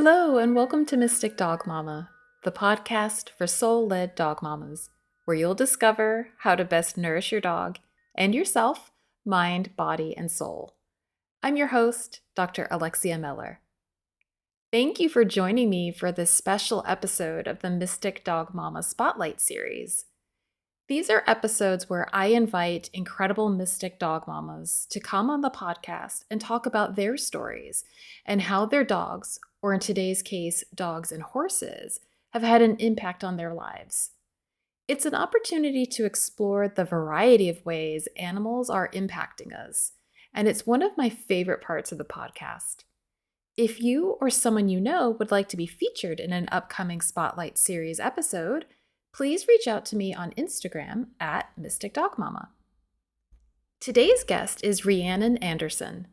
Hello, and welcome to Mystic Dog Mama, the podcast for soul-led dog mamas, where you'll discover how to best nourish your dog and yourself, mind, body, and soul. I'm your host, Dr. Alexia Miller. Thank you for joining me for this special episode of the Mystic Dog Mama Spotlight series. These are episodes where I invite incredible mystic dog mamas to come on the podcast and talk about their stories and how their dogs, or in today's case, dogs and horses, have had an impact on their lives. It's an opportunity to explore the variety of ways animals are impacting us, and it's one of my favorite parts of the podcast. If you or someone you know would like to be featured in an upcoming Spotlight series episode, please reach out to me on Instagram at Mystic Dog Mama. Today's guest is Rhiannon Anderson.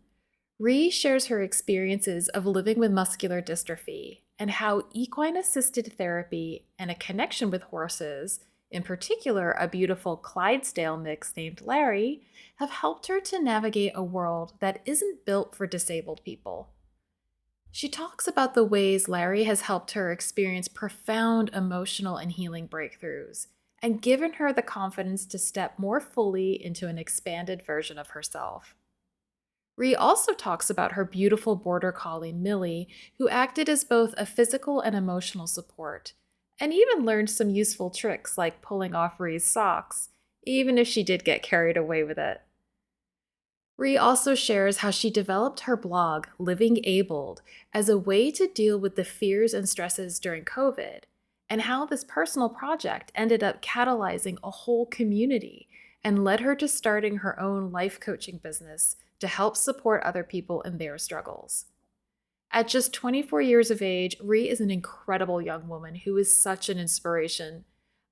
Rhi shares her experiences of living with muscular dystrophy and how equine-assisted therapy and a connection with horses, in particular a beautiful Clydesdale mix named Larry, have helped her to navigate a world that isn't built for disabled people. She talks about the ways Larry has helped her experience profound emotional and healing breakthroughs and given her the confidence to step more fully into an expanded version of herself. Rhi also talks about her beautiful border collie, Millie, who acted as both a physical and emotional support, and even learned some useful tricks like pulling off Rhi's socks, even if she did get carried away with it. Rhi also shares how she developed her blog, Living Abled, as a way to deal with the fears and stresses during COVID, and how this personal project ended up catalyzing a whole community and led her to starting her own life coaching business to help support other people in their struggles. At just 24 years of age, Rhi is an incredible young woman who is such an inspiration.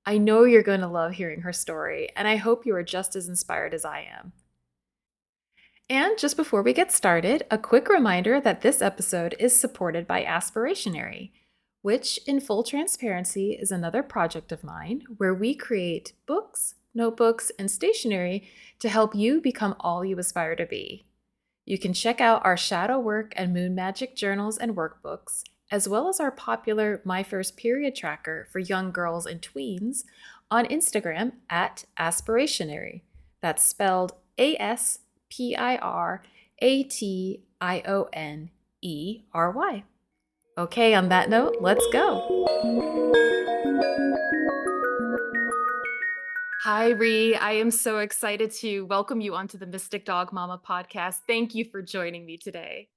I know you're going to love hearing her story, and I hope you are just as inspired as I am. And just before we get started, a quick reminder that this episode is supported by Aspirationary, which, in full transparency, is another project of mine where we create books, notebooks, and stationery to help you become all you aspire to be. You can check out our shadow work and moon magic journals and workbooks, as well as our popular My First Period tracker for young girls and tweens on Instagram at Aspirationary. That's spelled Aspirationery. Okay, on that note, let's go. Hi, Rhi. I am so excited to welcome you onto the Mystic Dog Mama podcast. Thank you for joining me today.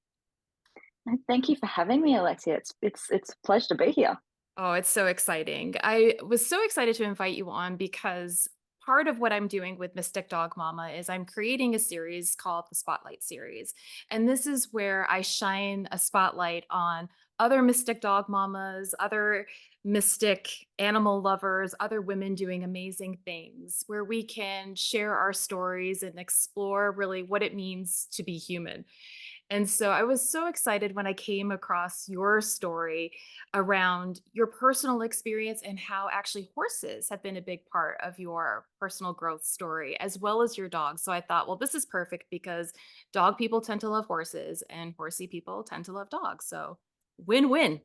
Thank you for having me, Alexia. It's a pleasure to be here. Oh, it's so exciting. I was so excited to invite you on because part of what I'm doing with Mystic Dog Mama is I'm creating a series called the Spotlight series. And this is where I shine a spotlight on other Mystic Dog Mamas, other mystic animal lovers, other women doing amazing things, where we can share our stories and explore really what it means to be human. And so I was so excited when I came across your story around your personal experience and how actually horses have been a big part of your personal growth story, as well as your dog. So I thought, well, this is perfect because dog people tend to love horses and horsey people tend to love dogs. So win-win.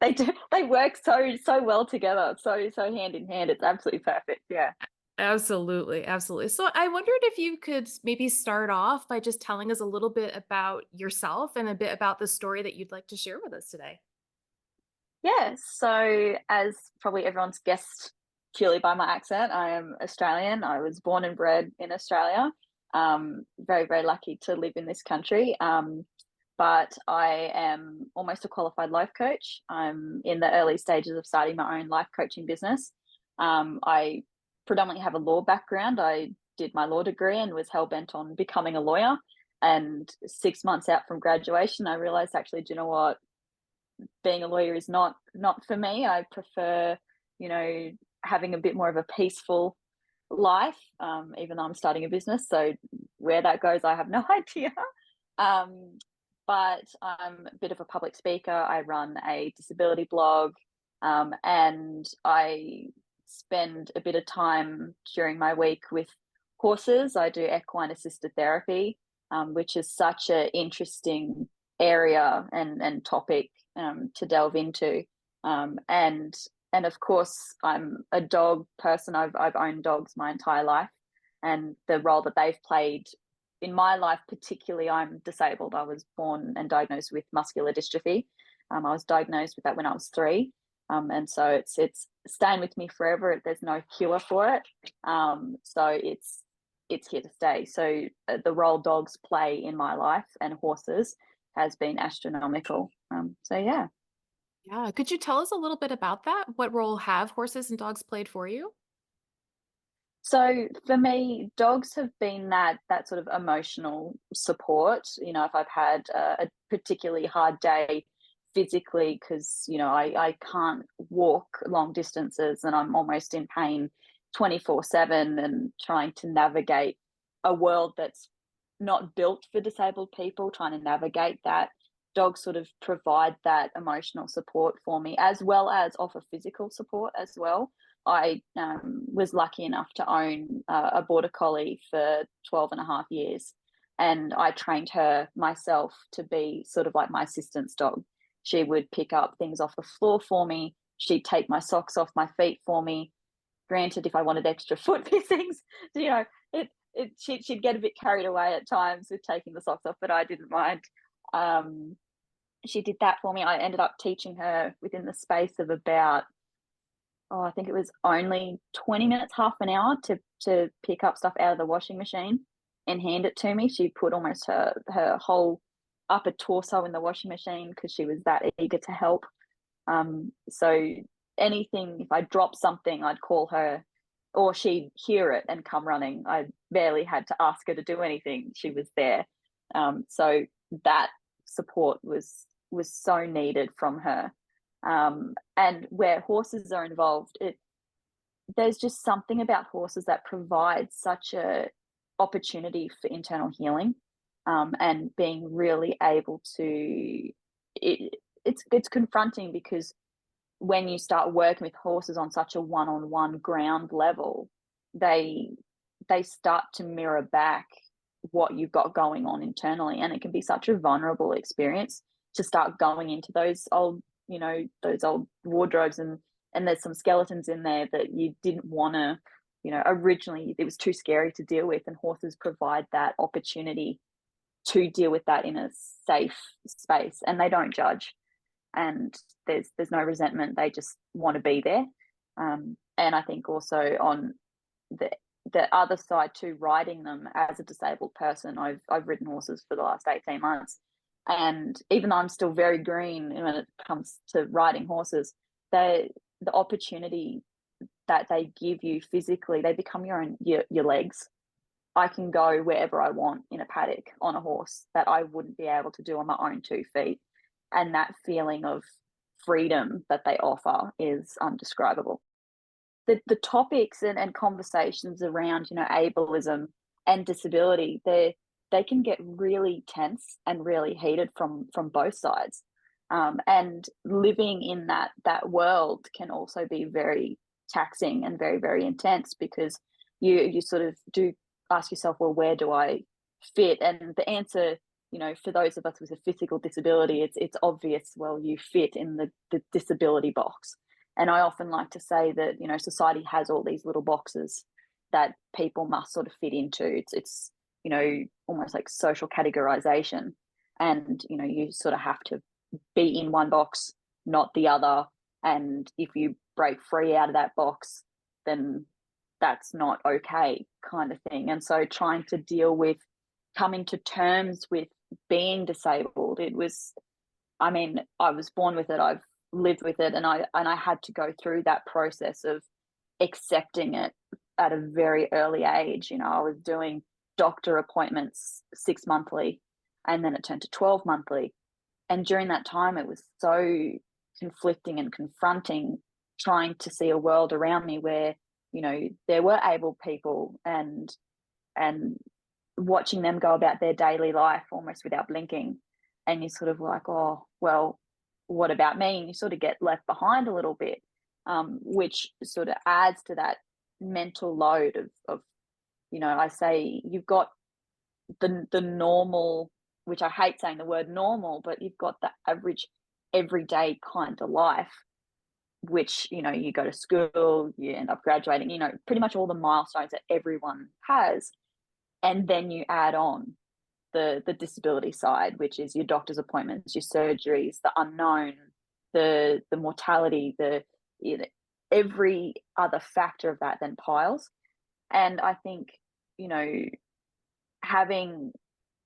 They do. They work so well together. So hand in hand. It's absolutely perfect. Yeah. Absolutely, absolutely. So I wondered if you could maybe start off by just telling us a little bit about yourself and a bit about the story that you'd like to share with us today. Yeah. So as probably everyone's guessed purely by my accent, I am Australian. I was born and bred in Australia. Very, very lucky to live in this country. But I am almost a qualified life coach. I'm in the early stages of starting my own life coaching business. I predominantly have a law background. I did my law degree and was hell bent on becoming a lawyer. And 6 months out from graduation, I realized actually, do you know what? Being a lawyer is not for me. I prefer, you know, having a bit more of a peaceful life, even though I'm starting a business. So where that goes, I have no idea. Um, but I'm a bit of a public speaker. I run a disability blog, and I spend a bit of time during my week with horses. I do equine-assisted therapy, which is such an interesting area and topic to delve into. And of course, I'm a dog person. I've owned dogs my entire life, and the role that they've played in my life, particularly, I'm disabled. I was born and diagnosed with muscular dystrophy. I was diagnosed with that when I was 3, and so it's staying with me forever. There's no cure for it, so it's here to stay. So the role dogs play in my life and horses has been astronomical. So yeah. Yeah. Could you tell us a little bit about that? What role have horses and dogs played for you? So for me, dogs have been that sort of emotional support. You know, if I've had a particularly hard day physically, because I can't walk long distances and I'm almost in pain 24/7, and trying to navigate a world that's not built for disabled people, trying to navigate that. Dogs sort of provide that emotional support for me, as well as offer physical support as well. I was lucky enough to own a border collie for 12 and a half years, and I trained her myself to be sort of like my assistance dog. She would pick up things off the floor for me. She'd take my socks off my feet for me. Granted, if I wanted extra foot piercings, she'd get a bit carried away at times with taking the socks off, but I didn't mind. Um, she did that for me. I ended up teaching her within the space of about, I think it was only 20 minutes, half an hour, to pick up stuff out of the washing machine and hand it to me. She put almost her whole upper torso in the washing machine because she was that eager to help. So anything, if I dropped something, I'd call her, or she'd hear it and come running. I barely had to ask her to do anything. She was there. So that support was so needed from her. And where horses are involved, there's just something about horses that provides such a opportunity for internal healing, and being really able to. It's confronting, because when you start working with horses on such a one-on-one ground level, they start to mirror back what you've got going on internally, and it can be such a vulnerable experience to start going into those old wardrobes, and there's some skeletons in there that you didn't want to, originally it was too scary to deal with, and horses provide that opportunity to deal with that in a safe space, and they don't judge, and there's no resentment. They just want to be there. And I think also on the other side to riding them as a disabled person, I've ridden horses for the last 18 months, and even though I'm still very green when it comes to riding horses, the opportunity that they give you physically, they become your legs. I can go wherever I want in a paddock on a horse that I wouldn't be able to do on my own 2 feet. And that feeling of freedom that they offer is undescribable. The topics and conversations around, ableism and disability, they can get really tense and really heated from both sides. And living in that world can also be very taxing and very, very intense, because you sort of do ask yourself, well, where do I fit? And the answer, for those of us with a physical disability, it's obvious. Well, you fit in the disability box. And I often like to say that, society has all these little boxes that people must sort of fit into. It's almost like social categorization. And, you sort of have to be in one box, not the other. And if you break free out of that box, then that's not okay, kind of thing. And so trying to deal with coming to terms with being disabled, I was born with it, I've lived with it, and I had to go through that process of accepting it at a very early age. I was doing doctor appointments 6 monthly, and then it turned to 12 monthly. And during that time, it was so conflicting and confronting, trying to see a world around me where, there were able people, and watching them go about their daily life almost without blinking. And you're sort of like, oh, well, what about me? And you sort of get left behind a little bit, which sort of adds to that mental load of I say you've got the normal which I hate saying the word normal, but you've got the average everyday kind of life, which, you go to school, you end up graduating, pretty much all the milestones that everyone has. And then you add on the disability side, which is your doctor's appointments, your surgeries, the unknown, the mortality, every other factor of that then piles. And I think, having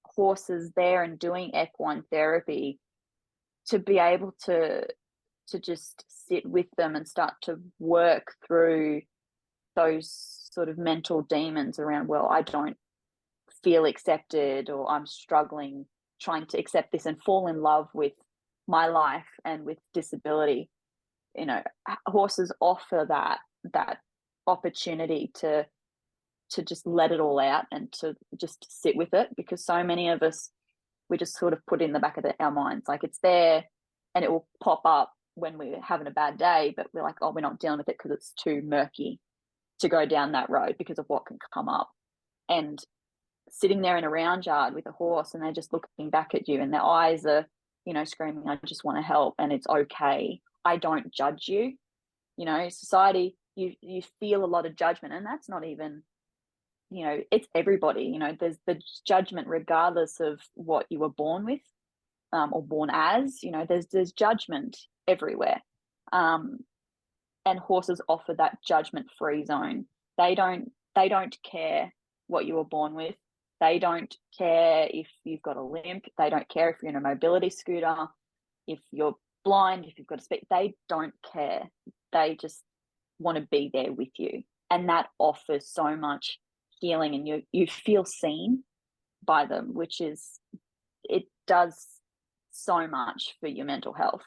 horses there and doing equine therapy, to be able to just sit with them and start to work through those sort of mental demons around, well, I don't feel accepted, or I'm struggling trying to accept this and fall in love with my life and with disability. Horses offer that opportunity to just let it all out and to just sit with it, because so many of us, we just sort of put it in the back of our minds, like it's there and it will pop up when we're having a bad day, but we're like, oh, we're not dealing with it because it's too murky to go down that road because of what can come up. And sitting there in a round yard with a horse and they're just looking back at you and their eyes are, screaming, I just want to help and it's okay. I don't judge you. Society, you feel a lot of judgment, and that's not even, it's everybody. There's the judgment regardless of what you were born with, or born as. There's judgment everywhere. And horses offer that judgment-free zone. They don't care what you were born with. They don't care if you've got a limp. They don't care if you're in a mobility scooter, if you're blind, if you've got a speak. They don't care. They just want to be there with you. And that offers so much healing, and you feel seen by them, which is, it does so much for your mental health.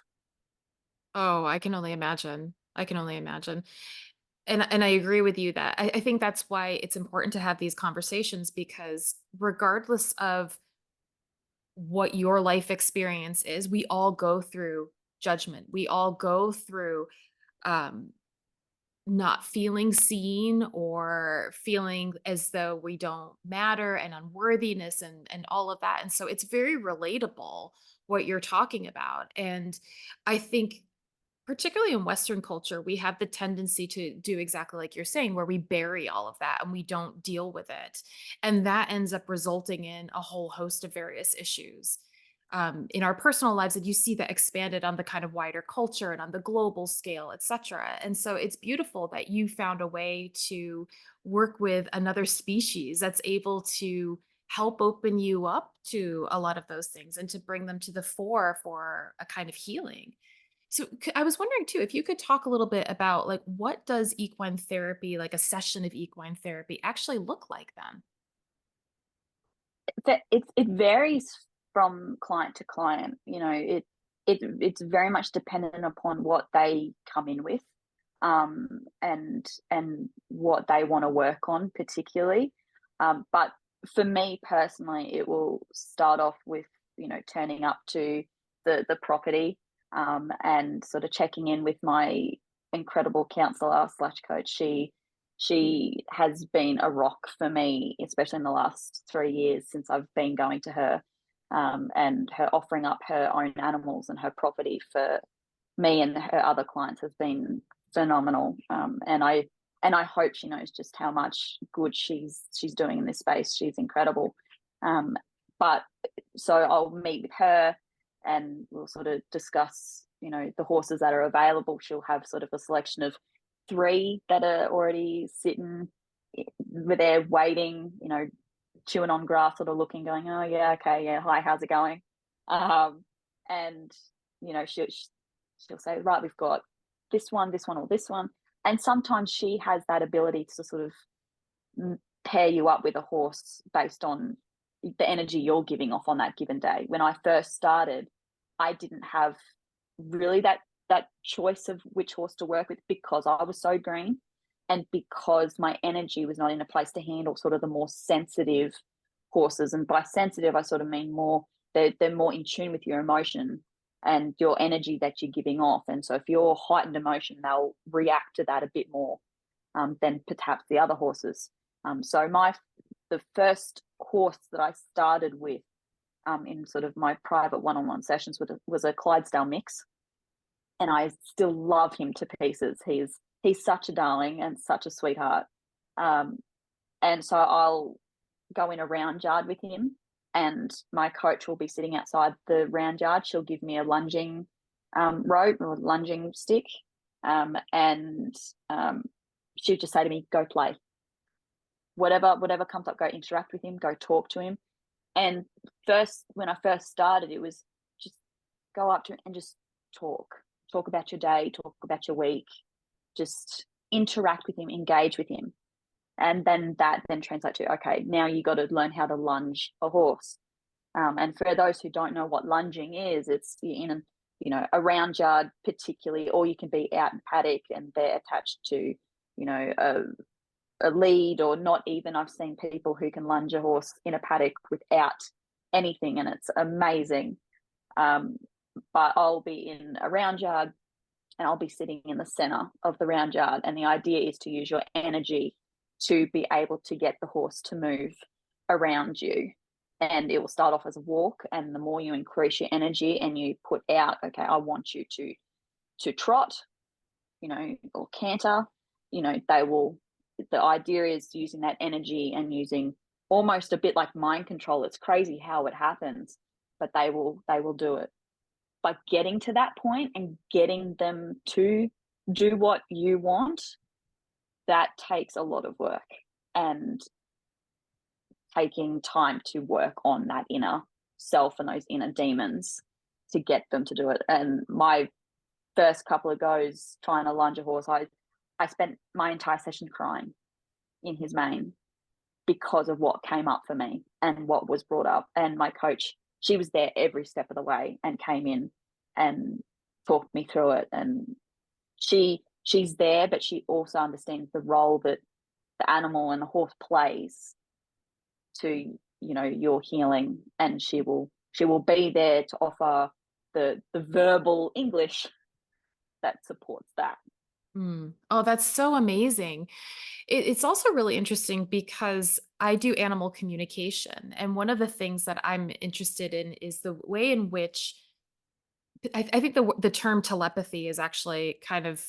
Oh, I can only imagine. I can only imagine. And I agree with you that I think that's why it's important to have these conversations, because regardless of what your life experience is, we all go through judgment. We all go through um, not feeling seen, or feeling as though we don't matter, and unworthiness, and all of that. And so it's very relatable what you're talking about. And I think particularly in Western culture, we have the tendency to do exactly like you're saying, where we bury all of that and we don't deal with it. And that ends up resulting in a whole host of various issues in our personal lives. And you see that expanded on the kind of wider culture and on the global scale, et cetera. And so it's beautiful that you found a way to work with another species that's able to help open you up to a lot of those things and to bring them to the fore for a kind of healing. So I was wondering too, if you could talk a little bit about, like, what does equine therapy, like a session of equine therapy, actually look like then? It varies from client to client. It's very much dependent upon what they come in with, and what they want to work on particularly. But for me personally, it will start off with, turning up to the property, and sort of checking in with my incredible counselor slash coach. She has been a rock for me, especially in the last 3 years since I've been going to her, and her offering up her own animals and her property for me and her other clients has been phenomenal. And I hope she knows just how much good she's doing in this space. She's incredible. But so I'll meet with her and we'll sort of discuss, the horses that are available. She'll have sort of a selection of 3 that are already sitting with there waiting, chewing on grass, sort of looking, going, oh yeah, okay, yeah, hi, how's it going? And she'll say, right, we've got this one, or this one. And sometimes she has that ability to sort of pair you up with a horse based on the energy you're giving off on that given day. When I first started, I didn't have really that choice of which horse to work with, because I was so green and because my energy was not in a place to handle sort of the more sensitive horses. And by sensitive, I sort of mean more, they're more in tune with your emotion and your energy that you're giving off. And so if you're heightened emotion, they'll react to that a bit more than perhaps the other horses. So the first horse that I started with, in sort of my private one-on-one sessions was a Clydesdale mix, and I still love him to pieces. He's such a darling and such a sweetheart. And so I'll go in a round yard with him, and my coach will be sitting outside the round yard. She'll give me a lunging rope or lunging stick, and she'll just say to me, "Go play. Whatever comes up, go interact with him, go talk to him." And when I first started, it was just go up to him and just talk about your day, talk about your week, just interact with him, engage with him. And then that then translates to, okay, now you got to learn how to lunge a horse. And for those who don't know what lunging is, it's in a round yard particularly, or you can be out in paddock and they're attached to, a lead, or not even. I've seen people who can lunge a horse in a paddock without anything, and it's amazing. But I'll be in a round yard and I'll be sitting in the center of the round yard. And the idea is to use your energy to be able to get the horse to move around you. And it will start off as a walk. And the more you increase your energy and you put out, okay, I want you to trot, or canter, the idea is using that energy and using almost a bit like mind control. It's crazy how it happens, but they will do it. But getting to that point and getting them to do what you want, that takes a lot of work, and taking time to work on that inner self and those inner demons to get them to do it. And my first couple of goes trying to lunge a horse, I spent my entire session crying in his mane because of what came up for me and what was brought up. And my coach, she was there every step of the way and came in and talked me through it. And she's there, but she also understands the role that the animal and the horse plays to, your healing. And she will be there to offer the verbal English that supports that. Oh, that's so amazing. It's also really interesting because I do animal communication. And one of the things that I'm interested in is the way in which I think the term telepathy is actually kind of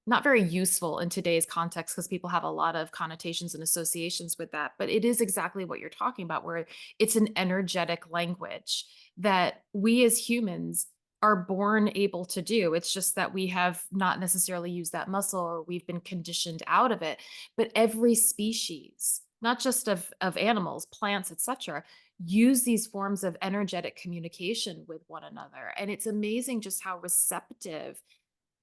not very useful in today's context because people have a lot of connotations and associations with that. But it is exactly what you're talking about, where it's an energetic language that we as humans are born able to do. It's just that we have not necessarily used that muscle, or we've been conditioned out of it. But every species, not just of animals, plants, etc., use these forms of energetic communication with one another. And it's amazing just how receptive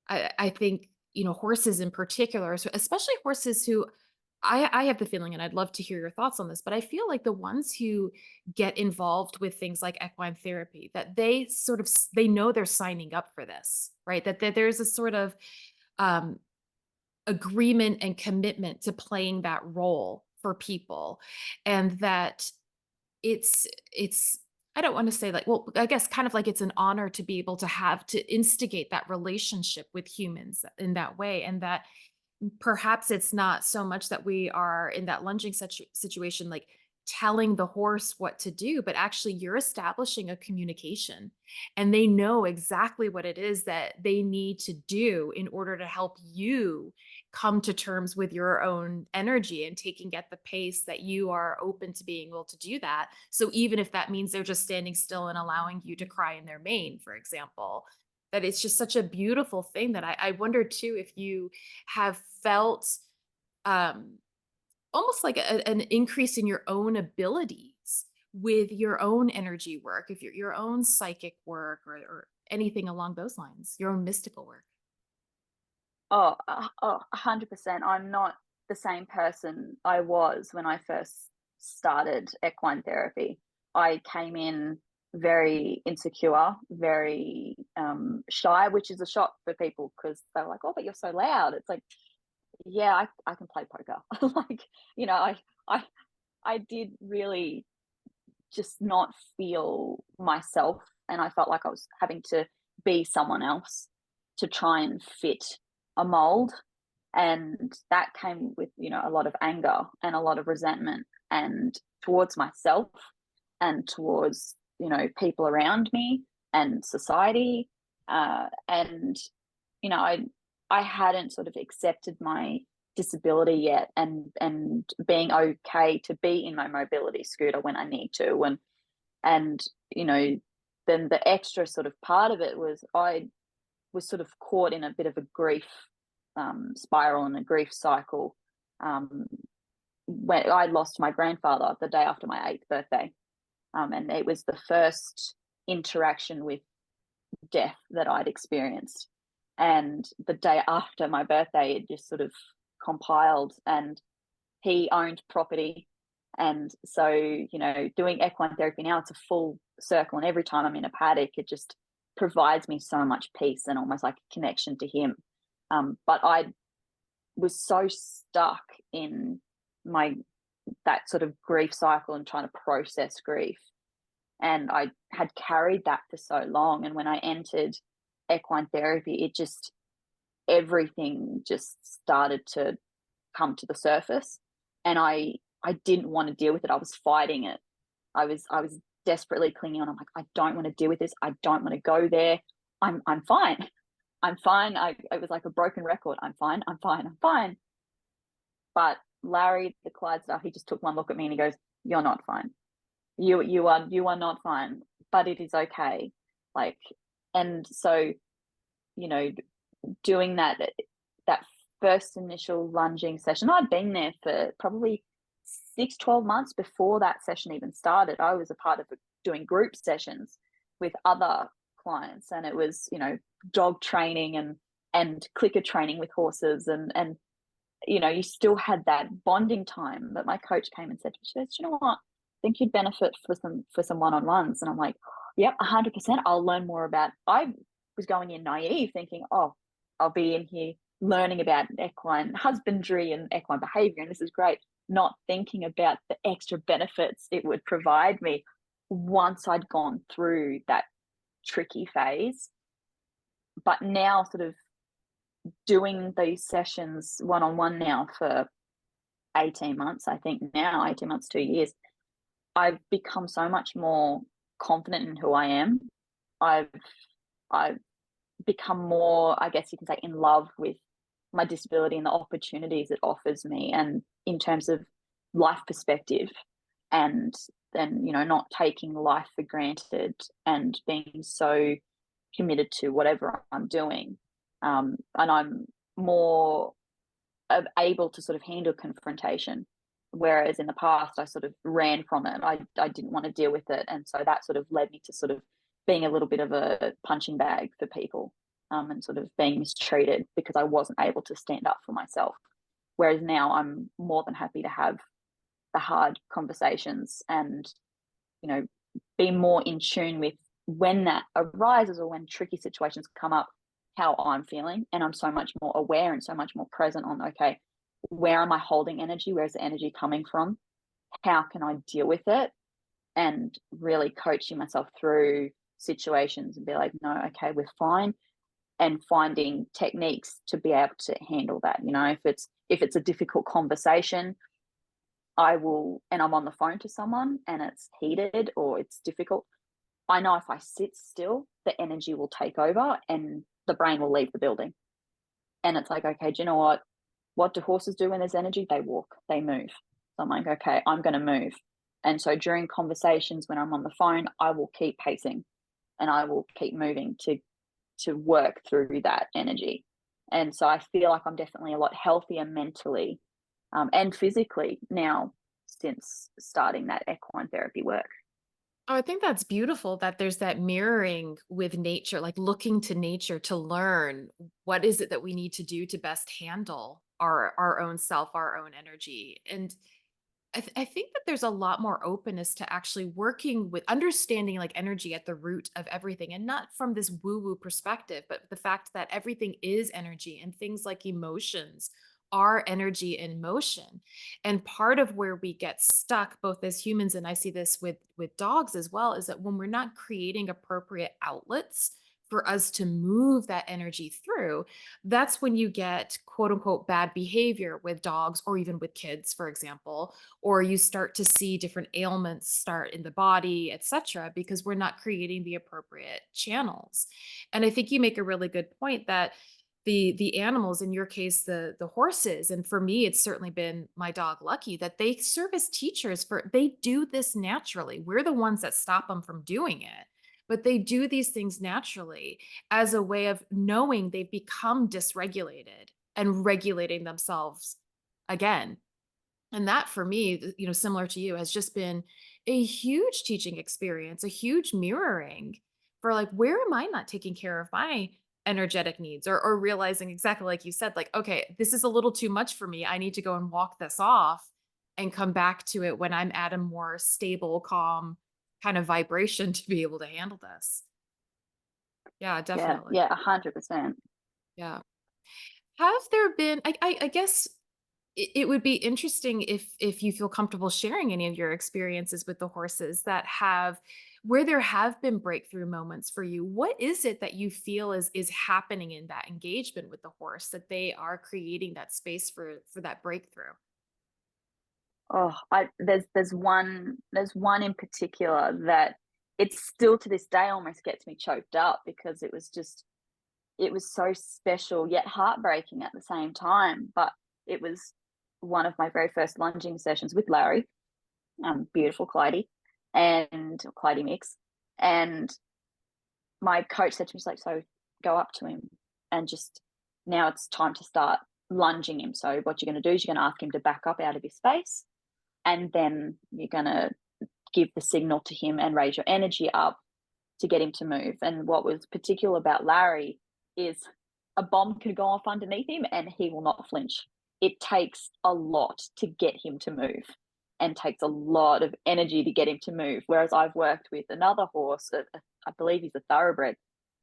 I think, horses in particular, especially horses who I have the feeling, and I'd love to hear your thoughts on this, but I feel like the ones who get involved with things like equine therapy, that they sort of, they know they're signing up for this, right? That there's a sort of um, agreement and commitment to playing that role for people. And that it's I don't want to say like, well, I guess kind of like it's an honor to be able to have to instigate that relationship with humans in that way. And that perhaps it's not so much that we are in that lunging situation, like telling the horse what to do, but actually you're establishing a communication, and they know exactly what it is that they need to do in order to help you come to terms with your own energy and taking at the pace that you are open to being able to do that. So even if that means they're just standing still and allowing you to cry in their mane, for example, that it's just such a beautiful thing that I wonder too if you have felt um, almost like an increase in your own abilities with your own energy work, if your own psychic work, or anything along those lines, your own mystical work. Oh, 100%. I'm not the same person I was when I first started equine therapy. I came in very insecure, very shy, which is a shock for people because they're like, "Oh, but you're so loud." It's like, yeah, I can play poker. Like, I I did really just not feel myself, and I felt like I was having to be someone else to try and fit a mold. And that came with, a lot of anger and a lot of resentment and towards myself, and towards, people around me and society. And, I hadn't sort of accepted my disability yet, and being okay to be in my mobility scooter when I need to. And, you know, then the extra sort of part of it was I was sort of caught in a bit of a grief spiral and a grief cycle, um, when I lost my grandfather the day after my 8th birthday. And it was the first interaction with death that I'd experienced. And the day after my birthday, it just sort of compiled, and he owned property. And so, doing equine therapy now, it's a full circle. And every time I'm in a paddock, it just provides me so much peace and almost like a connection to him. But I was so stuck in my that sort of grief cycle and trying to process grief. And I had carried that for so long. And when I entered equine therapy, everything just started to come to the surface. And I didn't want to deal with it. I was fighting it. I was desperately clinging on. I'm like, I don't want to deal with this. I don't want to go there. I'm fine. I'm fine. It was like a broken record. I'm fine. I'm fine. I'm fine. But Larry the Clydesdale, he just took one look at me and he goes, "You're not fine. You are not fine, but it is okay." Like, and so, you know, doing that first initial lunging session, I'd been there for probably 6-12 months before that session even started. I was a part of doing group sessions with other clients, and it was, dog training and clicker training with horses, and you still had that bonding time. But my coach came and said to me, she goes, "You know what? I think you'd benefit for some one-on-ones." And I'm like, "Yep, 100%. I'll learn more about." I was going in naive, thinking, "Oh, I'll be in here learning about equine husbandry and equine behavior, and this is great." Not thinking about the extra benefits it would provide me once I'd gone through that tricky phase. But now, sort of doing these sessions one-on-one now for 18 months, I think now, 18 months, 2 years, I've become so much more confident in who I am. I've I've become more, I guess you can say, in love with my disability and the opportunities it offers me, and in terms of life perspective, and then, not taking life for granted and being so committed to whatever I'm doing. And I'm more able to sort of handle confrontation. Whereas in the past, I sort of ran from it. I didn't want to deal with it. And so that sort of led me to sort of being a little bit of a punching bag for people, and sort of being mistreated because I wasn't able to stand up for myself. Whereas now I'm more than happy to have the hard conversations and, you know, be more in tune with when that arises or when tricky situations come up, how I'm feeling. And I'm so much more aware and so much more present on, okay, where am I holding energy? Where's the energy coming from? How can I deal with it? And really coaching myself through situations and be like, no, okay, we're fine. And finding techniques to be able to handle that. If it's a difficult conversation, and I'm on the phone to someone and it's heated or it's difficult, I know if I sit still, the energy will take over and the brain will leave the building. And it's like, okay, do you know what? What do horses do when there's energy? They walk, they move. So I'm like, okay, I'm going to move. And so during conversations when I'm on the phone, I will keep pacing and I will keep moving to work through that energy. And so I feel like I'm definitely a lot healthier mentally, and physically now since starting that equine therapy work. Oh, I think that's beautiful that there's that mirroring with nature, like looking to nature to learn what is it that we need to do to best handle our own self, our own energy. And I think that there's a lot more openness to actually working with understanding like energy at the root of everything, and not from this woo woo perspective, but the fact that everything is energy and things like emotions are energy in motion. And part of where we get stuck both as humans, and I see this with dogs as well, is that when we're not creating appropriate outlets for us to move that energy through, that's when you get quote unquote bad behavior with dogs or even with kids, for example, or you start to see different ailments start in the body, etc., because we're not creating the appropriate channels. And I think you make a really good point that the animals, in your case the horses, and for me it's certainly been my dog Lucky, that they serve as teachers. For they do this naturally, we're the ones that stop them from doing it, but they do these things naturally as a way of knowing they've become dysregulated and regulating themselves again. And that for me, similar to you, has just been a huge teaching experience, a huge mirroring for like, where am I not taking care of my energetic needs, or realizing exactly like you said, like, okay, this is a little too much for me. I need to go and walk this off and come back to it when I'm at a more stable, calm kind of vibration to be able to handle this. Yeah, Yeah, definitely. yeah, 100%. Yeah. Have there been, I guess it would be interesting if you feel comfortable sharing any of your experiences with the horses that have, where there have been breakthrough moments for you. What is it that you feel is happening in that engagement with the horse, that they are creating that space for that breakthrough? Oh, there's one in particular that it's still to this day almost gets me choked up because it was so special yet heartbreaking at the same time. But it was one of my very first lunging sessions with Larry, beautiful Clydie and Clydie mix. And my coach said to me, she's like, so go up to him and just now it's time to start lunging him. So what you're going to do is you're going to ask him to back up out of his space, and then you're going to give the signal to him and raise your energy up to get him to move. And what was particular about Larry is a bomb could go off underneath him and he will not flinch. It takes a lot to get him to move and takes a lot of energy to get him to move. Whereas I've worked with another horse, I believe he's a thoroughbred,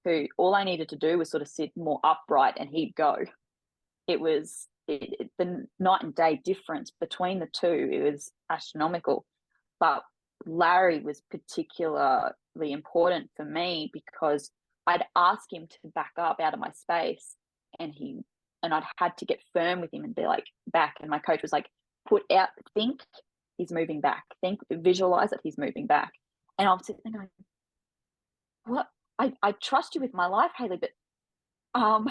who all I needed to do was sort of sit more upright and he'd go. It was the night and day difference between the two. It was astronomical. But Larry was particularly important for me because I'd ask him to back up out of my space, and I'd had to get firm with him and be like, back. And my coach was like, put out, think he's moving back, think, visualize that he's moving back. And I was sitting there going, what? I trust you with my life, Haley, but um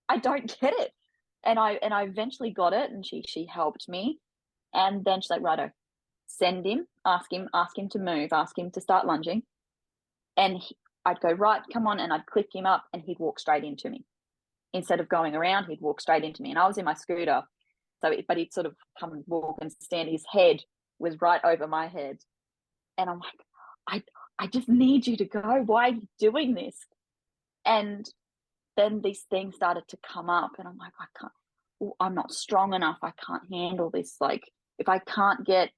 I don't get it. And I eventually got it, and she helped me. And then she's like, righto, send him, ask him to move, ask him to start lunging. And I'd go, right, come on, and I'd click him up, and he'd walk straight into me. Instead of going around, he'd walk straight into me. And I was in my scooter, but he'd sort of come and walk and stand. His head was right over my head. And I'm like, I just need you to go. Why are you doing this? And then these things started to come up, and I'm like, I can't, I'm not strong enough. I can't handle this. Like, if I can't get,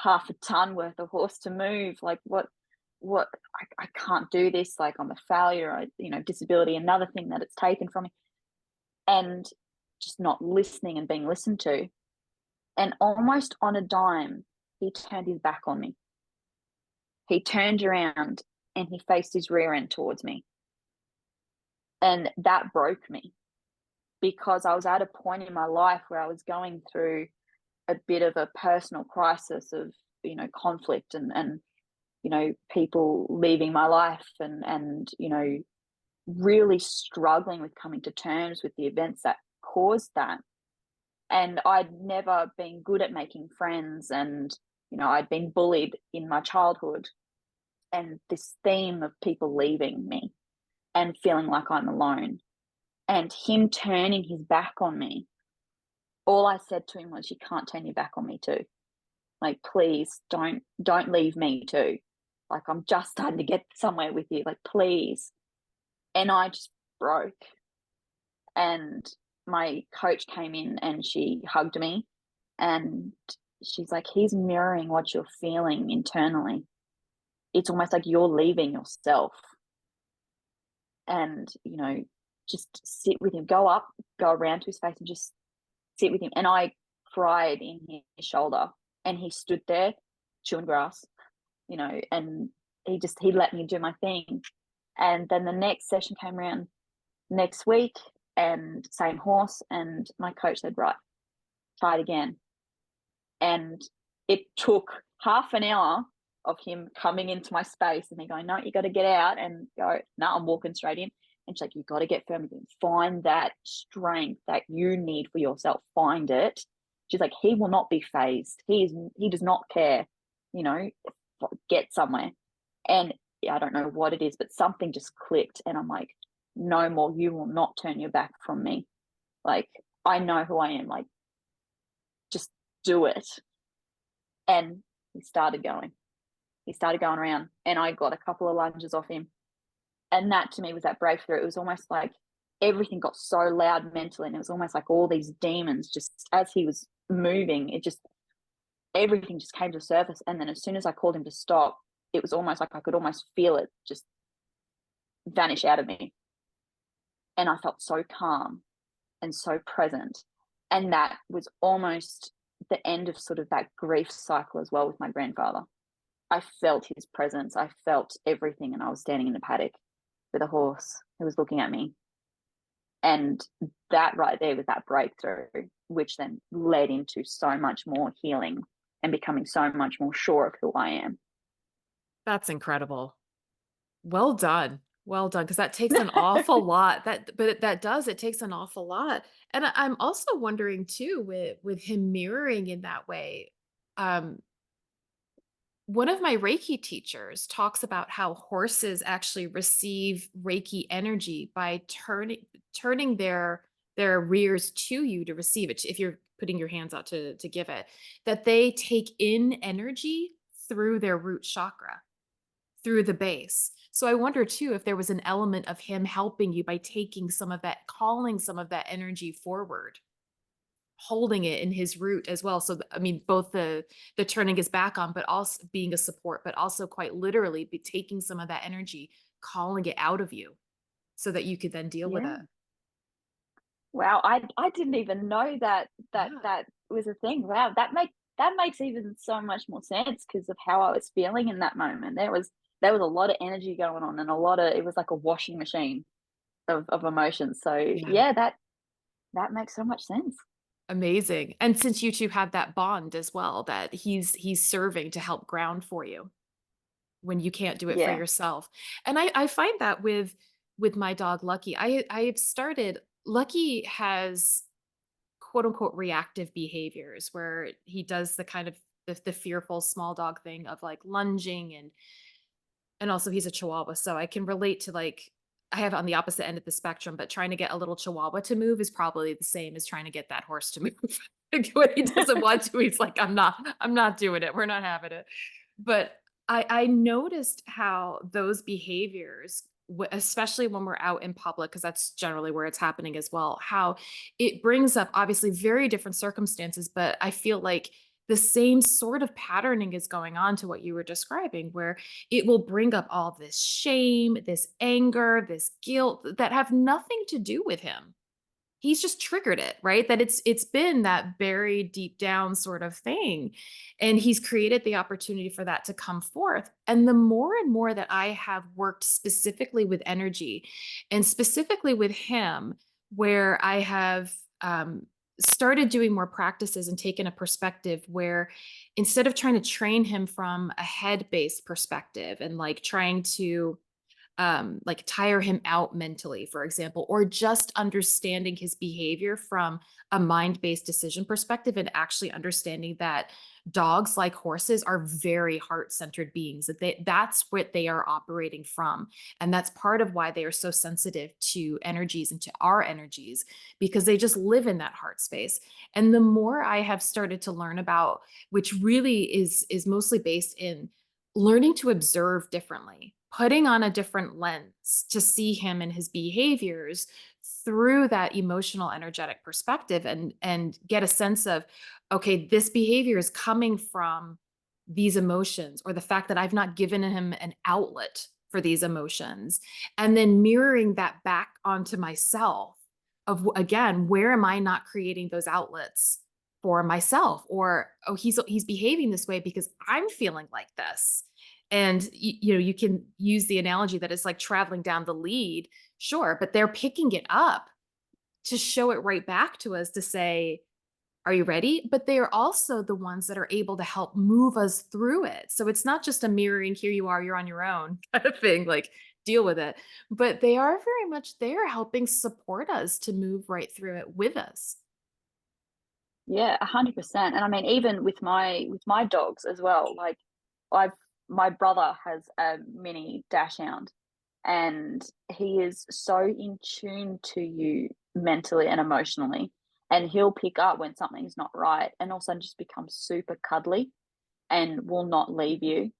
half a ton worth of horse to move, like I can't do this. Like, I'm a failure. Disability, another thing that it's taken from me, and just not listening and being listened to. And almost on a dime, he turned his back on me. He turned around and he faced his rear end towards me. And that broke me, because I was at a point in my life where I was going through a bit of a personal crisis of, conflict and people leaving my life and really struggling with coming to terms with the events that caused that. And I'd never been good at making friends, and, I'd been bullied in my childhood, and this theme of people leaving me and feeling like I'm alone, and him turning his back on me. All I said to him was, you can't turn your back on me too. Like, please don't leave me too. Like, I'm just starting to get somewhere with you. Like, please. And I just broke. And my coach came in and she hugged me, and she's like, he's mirroring what you're feeling internally. It's almost like you're leaving yourself. And, just sit with him, go around to his face and just sit with him. And I cried in his shoulder, and he stood there chewing grass, and he let me do my thing. And then the next session came around next week and same horse. And my coach said, right, try it again. And it took half an hour of him coming into my space and me going, no, you got to get out, and go, no, I'm walking straight in. And she's like, you got to get firm again. Find that strength that you need for yourself. Find it. She's like, he will not be phased. He does not care, you know, get somewhere. And I don't know what it is, but something just clicked. And I'm like, no more. You will not turn your back from me. Like, I know who I am. Like, just do it. And he started going. He started going around, and I got a couple of lunges off him. And that to me was that breakthrough. It was almost like everything got so loud mentally, and it was almost like all these demons, just as he was moving, everything just came to the surface. And then as soon as I called him to stop, it was almost like I could almost feel it just vanish out of me. And I felt so calm and so present. And that was almost the end of sort of that grief cycle as well with my grandfather. I felt his presence. I felt everything. And I was standing in the paddock with a horse who was looking at me. And that right there was that breakthrough, which then led into so much more healing and becoming so much more sure of who I am. That's incredible. Well done. Well done. Because that takes an awful lot. That does, it takes an awful lot. And I'm also wondering too, with him mirroring in that way. Um, One of my Reiki teachers talks about how horses actually receive Reiki energy by turning their rears to you to receive it. If you're putting your hands out to give it, that they take in energy through their root chakra, through the base. So I wonder too if there was an element of him helping you by taking some of that, calling some of that energy forward, holding it in his root as well. So I mean, both the turning his back on, but also being a support, but also quite literally be taking some of that energy, calling it out of you so that you could then deal with Yeah. it. Wow. I didn't even know Yeah. that was a thing. Wow. That makes even so much more sense because of how I was feeling in that moment. There was a lot of energy going on, and it was like a washing machine of emotions. So Yeah. yeah, that makes so much sense. Amazing. And since you two have that bond as well, that he's serving to help ground for you when you can't do it for Yeah. yourself. And I find that with my dog Lucky. I've started Lucky has quote unquote reactive behaviors where he does the kind of the fearful small dog thing of like lunging, and also he's a chihuahua, so I can relate to like I have it on the opposite end of the spectrum, but trying to get a little chihuahua to move is probably the same as trying to get that horse to move. Like, when he doesn't want to, he's like, I'm not doing it. We're not having it. But I noticed how those behaviors, especially when we're out in public, because that's generally where it's happening as well, how it brings up obviously very different circumstances, but I feel like the same sort of patterning is going on to what you were describing, where it will bring up all this shame, this anger, this guilt that have nothing to do with him. He's just triggered it, right? That it's been that buried deep down sort of thing. And he's created the opportunity for that to come forth. And the more and more that I have worked specifically with energy and specifically with him, where I have started doing more practices and taken a perspective where instead of trying to train him from a head based perspective and like trying to like tire him out mentally, for example, or just understanding his behavior from a mind based decision perspective and actually understanding that dogs, like horses, are very heart centered beings, that's what they are operating from. And that's part of why they are so sensitive to energies and to our energies, because they just live in that heart space. And the more I have started to learn about, which really is mostly based in learning to observe differently, putting on a different lens to see him and his behaviors through that emotional energetic perspective, and get a sense of, okay, this behavior is coming from these emotions, or the fact that I've not given him an outlet for these emotions, and then mirroring that back onto myself of, again, where am I not creating those outlets for myself? Or, oh, he's behaving this way because I'm feeling like this. And you can use the analogy that it's like traveling down the lead, sure, but they're picking it up to show it right back to us to say, are you ready? But they are also the ones that are able to help move us through it. So it's not just a mirroring, here you are, you're on your own kind of thing, like deal with it. But they are very much there helping support us to move right through it with us. Yeah, 100%. And I mean, even with my dogs as well, like I've my brother has a mini dachshund, and he is so in tune to you mentally and emotionally. And he'll pick up when something's not right and also just become super cuddly and will not leave you.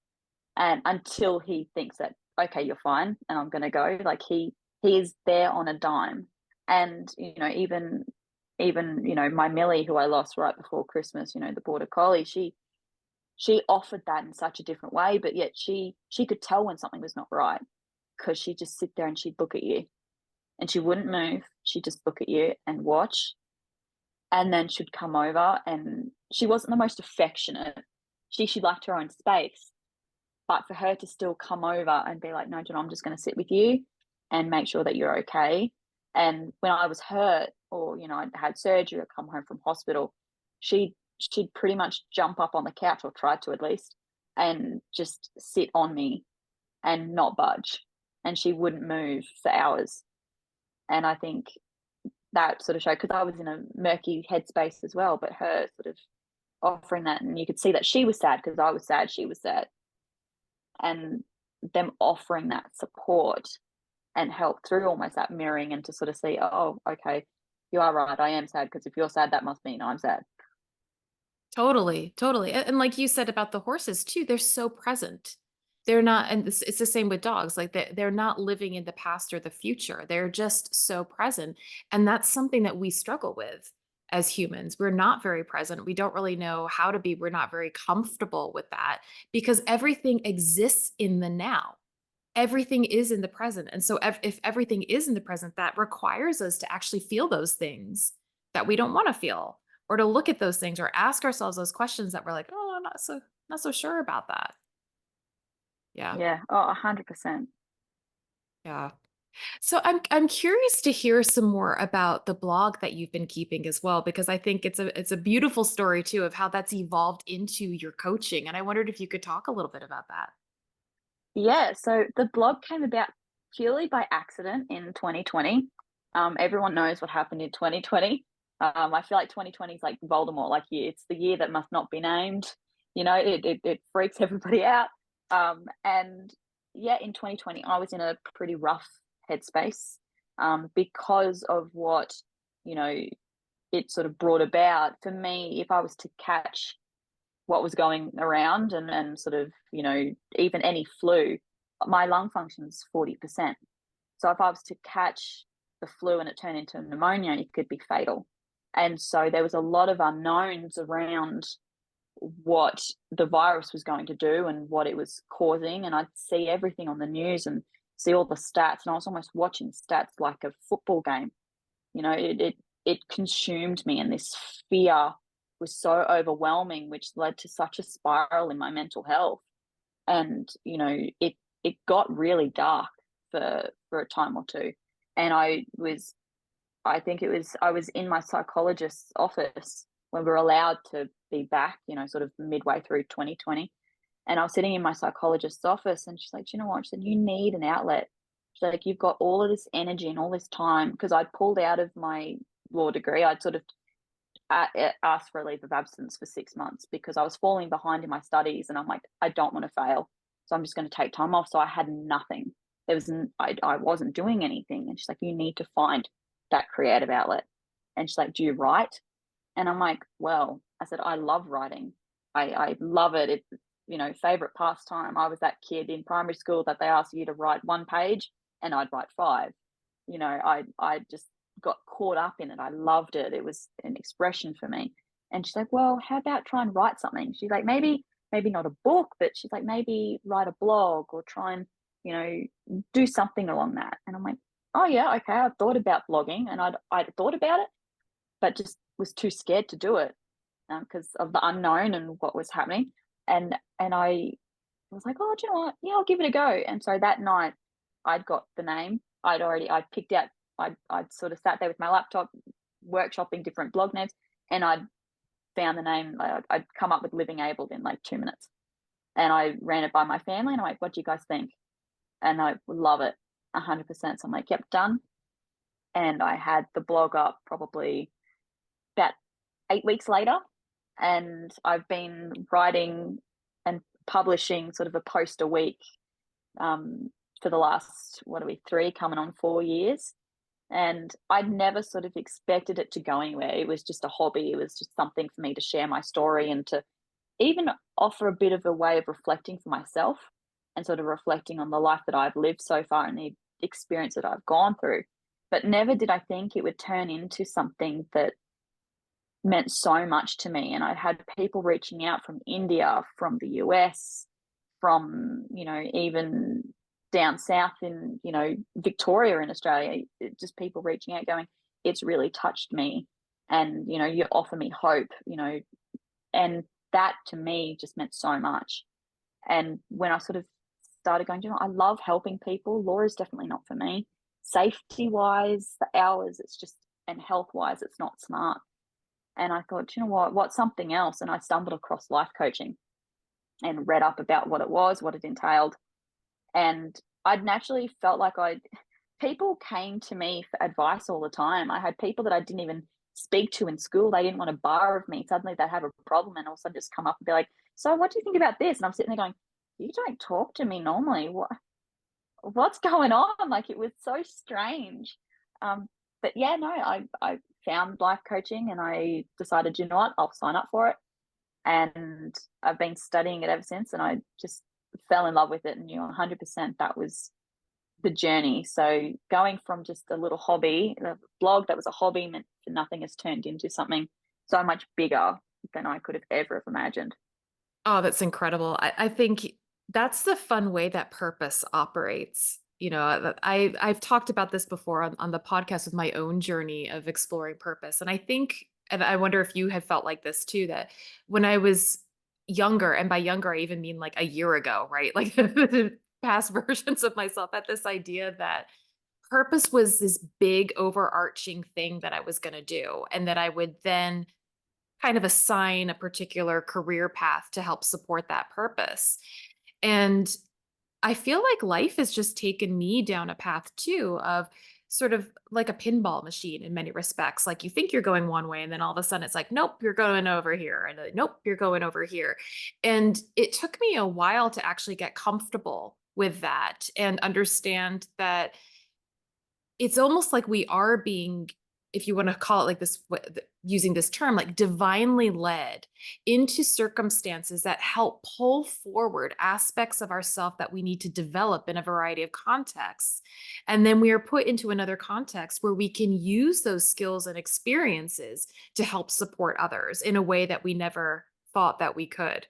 And until he thinks that, okay, you're fine and I'm gonna go. Like he is there on a dime. And even my Millie, who I lost right before Christmas, the border collie, she offered that in such a different way, but yet she could tell when something was not right because she'd just sit there and she'd look at you and she wouldn't move. She'd just look at you and watch. And then she'd come over, and she wasn't the most affectionate. She liked her own space. But for her to still come over and be like, no, John, I'm just going to sit with you and make sure that you're okay. And when I was hurt, or I had surgery or come home from hospital, she'd pretty much jump up on the couch, or try to at least, and just sit on me and not budge. And she wouldn't move for hours. And I think that sort of showed, because I was in a murky headspace as well, but her sort of offering that, and you could see that she was sad because I was sad, she was sad, and them offering that support and help through almost that mirroring, and to sort of see, oh, okay, you are right, I am sad, because if you're sad, that must mean I'm sad. Totally, totally. And like you said about the horses too, they're so present. They're not, and it's the same with dogs. Like they're not living in the past or the future. They're just so present. And that's something that we struggle with as humans. We're not very present. We don't really know how to be. We're not very comfortable with that because everything exists in the now. Everything is in the present. And so if everything is in the present, that requires us to actually feel those things that we don't want to feel, or to look at those things or ask ourselves those questions that we're like, oh, I'm not so sure about that. Yeah. Yeah, oh, 100%. Yeah. So I'm curious to hear some more about the blog that you've been keeping as well, because I think it's a beautiful story too of how that's evolved into your coaching. And I wondered if you could talk a little bit about that. Yeah, so the blog came about purely by accident in 2020. Everyone knows what happened in 2020. I feel like 2020 is like Voldemort, like it's the year that must not be named. It freaks everybody out. And yeah, in 2020, I was in a pretty rough headspace, because of what you know it sort of brought about for me. If I was to catch what was going around, and sort of, even any flu, my lung function's 40%. So if I was to catch the flu and it turned into pneumonia, it could be fatal. And so there was a lot of unknowns around what the virus was going to do and what it was causing. And I'd see everything on the news and see all the stats, and I was almost watching stats like a football game. It consumed me, and this fear was so overwhelming, which led to such a spiral in my mental health. And it got really dark for a time or two. And I was in my psychologist's office when we were allowed to be back, sort of midway through 2020. And I was sitting in my psychologist's office, and she's like, "Do you know what?" She said, "You need an outlet." She's like, "You've got all of this energy and all this time," because I'd pulled out of my law degree. I'd sort of asked for a leave of absence for 6 months because I was falling behind in my studies, and I'm like, I don't want to fail, so I'm just going to take time off. So I had nothing. I wasn't doing anything, and she's like, "You need to find that creative outlet." And she's like, "Do you write?" And I'm like, "Well," I said, "I love writing. I love it. It's favorite pastime. I was that kid in primary school that they asked you to write one page, and I'd write five. I just got caught up in it. I loved it. It was an expression for me." And she's like, "Well, how about try and write something?" She's like, maybe not a book, but she's like, maybe write a blog, or try and, do something along that. And I'm like, "Oh yeah, okay." I've thought about blogging, and I'd thought about it, but just was too scared to do it, because of the unknown and what was happening. And I I was like, "Oh, do you know what? Yeah, I'll give it a go." And so that night, I'd got the name. I'd picked out. I'd sort of sat there with my laptop, workshopping different blog names, and I'd found the name. I'd come up with Living Abled in like 2 minutes, and I ran it by my family, and I'm like, "What do you guys think?" And I love it, 100%. So I'm like, "Yep, done." And I had the blog up probably about 8 weeks later, and I've been writing and publishing sort of a post a week for the last, what are we, 3, coming on 4 years. And I'd never sort of expected it to go anywhere. It was just a hobby. It was just something for me to share my story and to even offer a bit of a way of reflecting for myself and sort of reflecting on the life that I've lived so far and the experience that I've gone through. But never did I think it would turn into something that meant so much to me. And I had people reaching out from India, from the US, from, even down south in, Victoria in Australia, just people reaching out going, it's really touched me. And, you offer me hope, and that to me just meant so much. And when I sort of started going, I love helping people. Law is definitely not for me. Safety wise, the hours, it's just, and health wise, it's not smart. And I thought, you know what, what's something else? And I stumbled across life coaching and read up about what it was, what it entailed. And I'd naturally felt like people came to me for advice all the time. I had people that I didn't even speak to in school. They didn't want to borrow of me. Suddenly they'd have a problem and all of a sudden just come up and be like, so what do you think about this? And I'm sitting there going, you don't talk to me normally. What's going on? Like, it was so strange. But yeah, no, I found life coaching and I decided, you know what, I'll sign up for it. And I've been studying it ever since. And I just fell in love with it and knew 100% that was the journey. So going from just a little hobby, a blog that was a hobby meant for nothing, has turned into something so much bigger than I could have ever imagined. Oh, that's incredible. I think that's the fun way that purpose operates. I've talked about this before on the podcast with my own journey of exploring purpose. And I think, and I wonder if you have felt like this too, that when I was younger, and by younger, I even mean like a year ago, right? Like the past versions of myself, had this idea that purpose was this big overarching thing that I was going to do. And that I would then kind of assign a particular career path to help support that purpose. And I feel like life has just taken me down a path too of sort of like a pinball machine in many respects. Like you think you're going one way, and then all of a sudden it's like, nope, you're going over here. And nope, you're going over here. And it took me a while to actually get comfortable with that and understand that it's almost like we are being, if you want to call it like this, using this term, like divinely led into circumstances that help pull forward aspects of ourself that we need to develop in a variety of contexts. And then we are put into another context where we can use those skills and experiences to help support others in a way that we never thought that we could.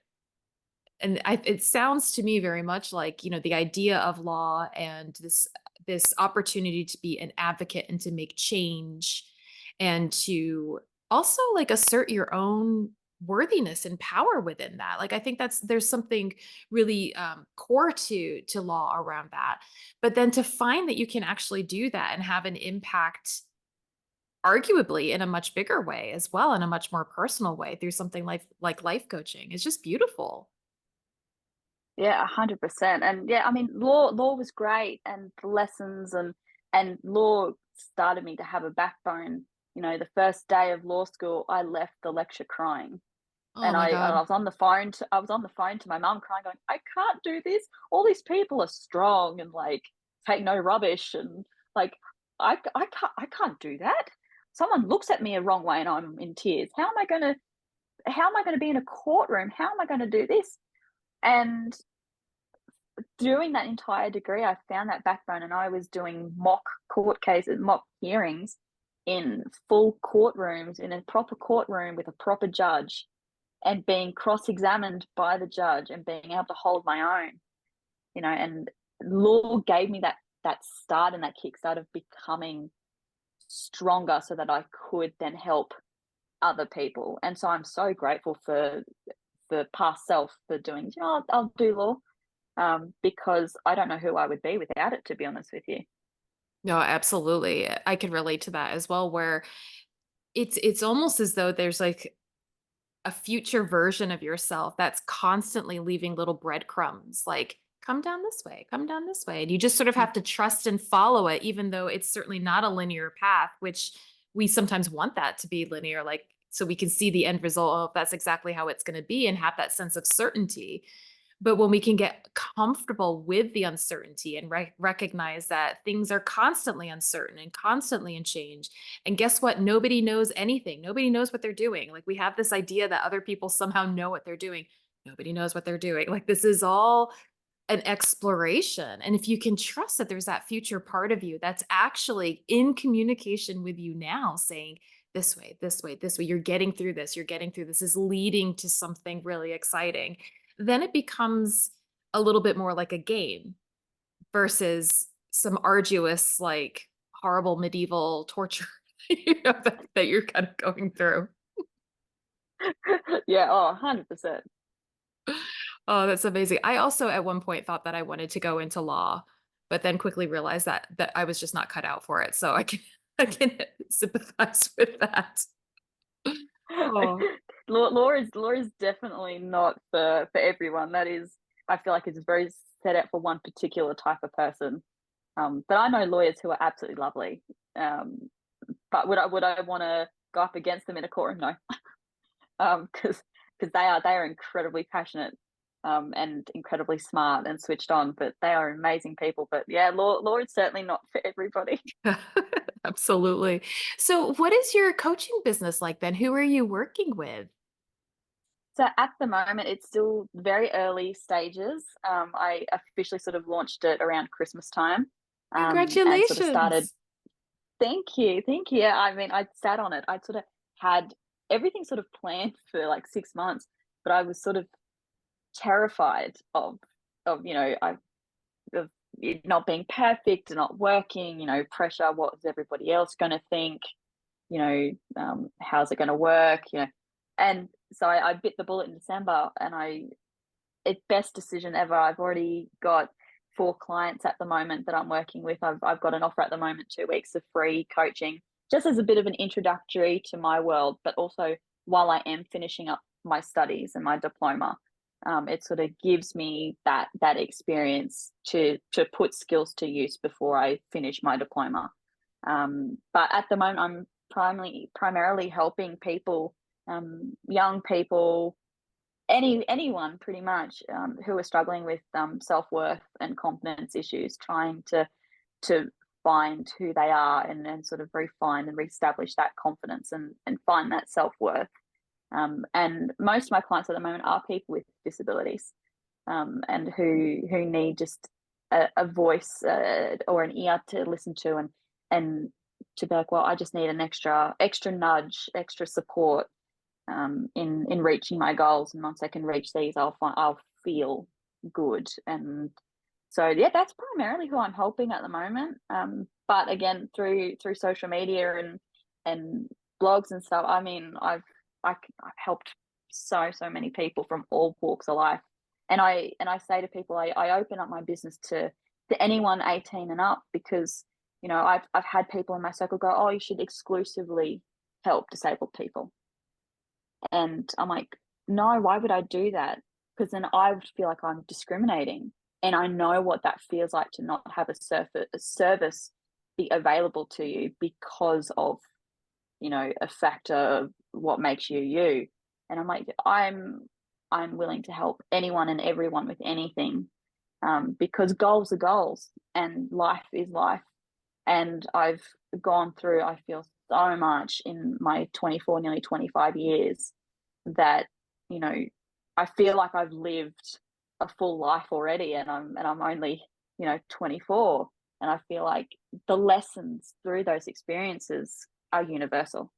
And it sounds to me very much like, the idea of law and this opportunity to be an advocate and to make change and to also like assert your own worthiness and power within that. Like I think there's something really core to law around that. But then to find that you can actually do that and have an impact, arguably in a much bigger way as well, in a much more personal way through something like life coaching, is just beautiful. Yeah, 100%. And yeah, I mean, law was great, and the lessons and law started me to have a backbone. The first day of law school, I left the lecture crying. Oh And my I God. was on the phone to my mum crying, going, I can't do this. All these people are strong and like take no rubbish, and like I can't do that. Someone looks at me a wrong way and I'm in tears. How am I gonna be in a courtroom? How am I gonna do this? And during that entire degree, I found that backbone, and I was doing mock court cases, mock hearings in full courtrooms, in a proper courtroom with a proper judge, and being cross-examined by the judge and being able to hold my own, and law gave me that start and that kickstart of becoming stronger so that I could then help other people. And so I'm so grateful for the past self for doing, I'll do law. because I don't know who I would be without it, to be honest with you. No, absolutely. I can relate to that as well, where it's almost as though there's like a future version of yourself that's constantly leaving little breadcrumbs like come down this way, come down this way, and you just sort of have to trust and follow it, even though it's certainly not a linear path, which we sometimes want that to be linear, like so we can see the end result of that's exactly how it's going to be and have that sense of certainty. But when we can get comfortable with the uncertainty and recognize that things are constantly uncertain and constantly in change. And guess what? Nobody knows anything. Nobody knows what they're doing. Like we have this idea that other people somehow know what they're doing. Nobody knows what they're doing. Like this is all an exploration. And if you can trust that there's that future part of you that's actually in communication with you now, saying, this way, this way, this way, you're getting through this, you're getting through this is leading to something really exciting, then it becomes a little bit more like a game versus some arduous, like horrible medieval torture that you're kind of going through. Yeah, oh, 100%. Oh, that's amazing. I also at one point thought that I wanted to go into law, but then quickly realized that I was just not cut out for it. So I can I can sympathize with that. Oh, Law is definitely not for everyone. That is, I feel like it's very set out for one particular type of person. But I know lawyers who are absolutely lovely. But would I want to go up against them in a courtroom? No, because they are incredibly passionate, and incredibly smart and switched on. But they are amazing people. But yeah, law is certainly not for everybody. absolutely. So what is your coaching business like then? Who are you working with? So at the moment, it's still very early stages. I officially sort of launched it around Christmas time, and sort of started. Congratulations. Thank you, thank you. Yeah, I mean, I sat on it. I sort of had everything sort of planned for like 6 months, but I was sort of terrified of of it not being perfect and not working. Pressure. What is everybody else going to think? How's it going to work? And so I bit the bullet in December, and it's best decision ever. I've already got 4 clients at the moment that I'm working with. I've got an offer at the moment, 2 weeks of free coaching, just as a bit of an introductory to my world, but also while I am finishing up my studies and my diploma. It sort of gives me that experience to put skills to use before I finish my diploma. But at the moment, I'm primarily helping people, young people, anyone pretty much, who are struggling with self-worth and confidence issues, trying to find who they are, and then sort of refine and reestablish that confidence, and find that self-worth. And most of my clients at the moment are people with disabilities, and who need just a voice, or an ear to listen to, and to be like, well, I just need an extra nudge, extra support, in reaching my goals. And once I can reach these, I'll feel good. And so yeah, that's primarily who I'm helping at the moment. But again, through social media and blogs and stuff, I mean, I've helped so many people from all walks of life. And I say to people, I open up my business to anyone 18 and up, because I've had people in my circle go, oh, you should exclusively help disabled people. And I'm like, no, why would I do that? Because then I would feel like I'm discriminating. And I know what that feels like to not have a service be available to you because of, a factor of what makes you you. And I'm like, I'm willing to help anyone and everyone with anything, because goals are goals and life is life. And I've gone through, I feel, so much in my 24, nearly 25 years, that you know I feel like I've lived a full life already, and I'm only 24. And I feel like the lessons through those experiences are universal,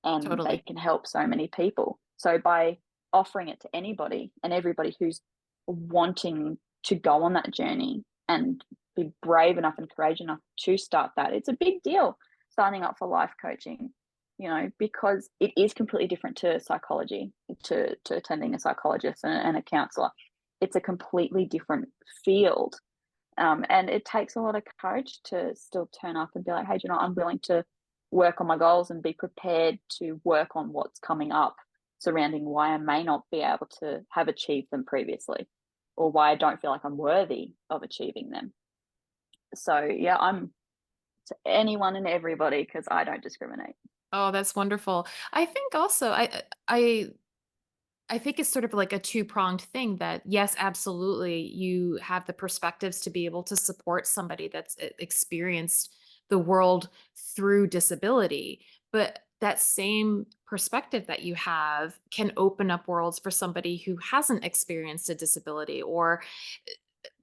and they Totally. can help so many people. So by offering it to anybody and everybody who's wanting to go on that journey and be brave enough and courageous enough to start that, it's a big deal signing up for life coaching, because it is completely different to psychology, to attending a psychologist and a counselor. it's a completely different field. And it takes a lot of courage to still turn up and be like, hey, do you know, I'm willing to work on my goals and be prepared to work on what's coming up surrounding why I may not be able to have achieved them previously, or why I don't feel like I'm worthy of achieving them. So yeah, I'm to anyone and everybody because I don't discriminate. Oh, that's wonderful. I think also I think it's sort of like a two-pronged thing that yes, absolutely, you have the perspectives to be able to support somebody that's experienced the world through disability, but that same perspective that you have can open up worlds for somebody who hasn't experienced a disability or